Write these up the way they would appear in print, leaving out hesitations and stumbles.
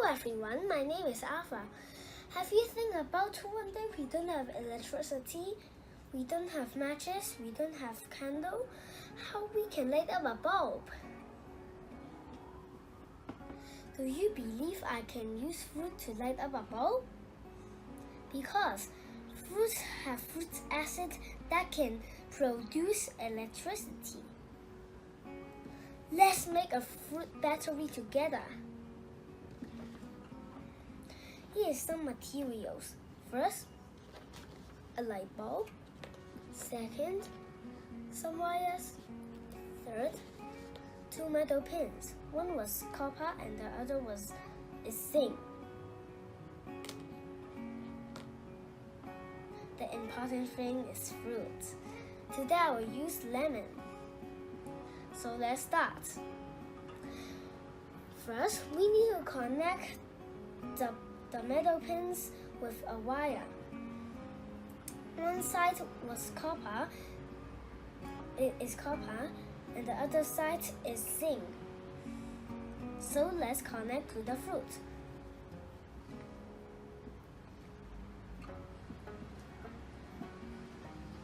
everyone, my name is Alpha. Have you think about one day we don't have electricity, we don't have matches, we don't have candle, how we can light up a bulb? Do you believe I can use fruit to light up a bulb? Because fruits have fruit acid that can produce electricity. Let's make a fruit battery together. Here is some materials. First, a light bulb. Second, some wires. Third, two metal pins. One was copper and the other was zinc. The important thing is fruit. Today I will use lemon. So let's start. First, we need to connect the metal pins with a wire. One side was copper, and the other side is zinc. So let's connect to the fruit.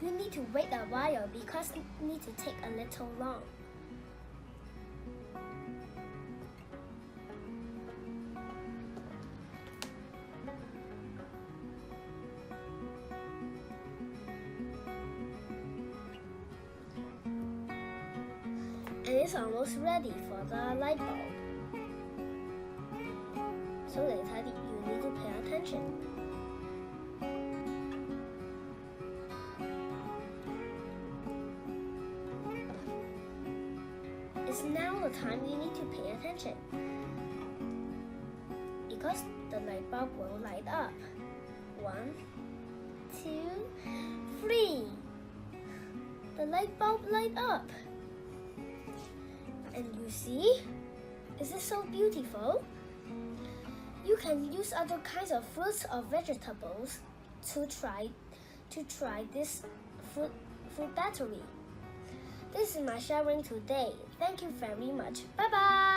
You need to wait a while because it needs to take a little long. And it's almost ready for the light bulb. So later you need to pay attention. It's now the time you need to pay attention because the light bulb will light up. 1, 2, 3. The light bulb light up. And you see? Is it so beautiful? You can use other kinds of fruits or vegetables to try this fruit battery. This is my sharing today. Thank you very much. Bye bye.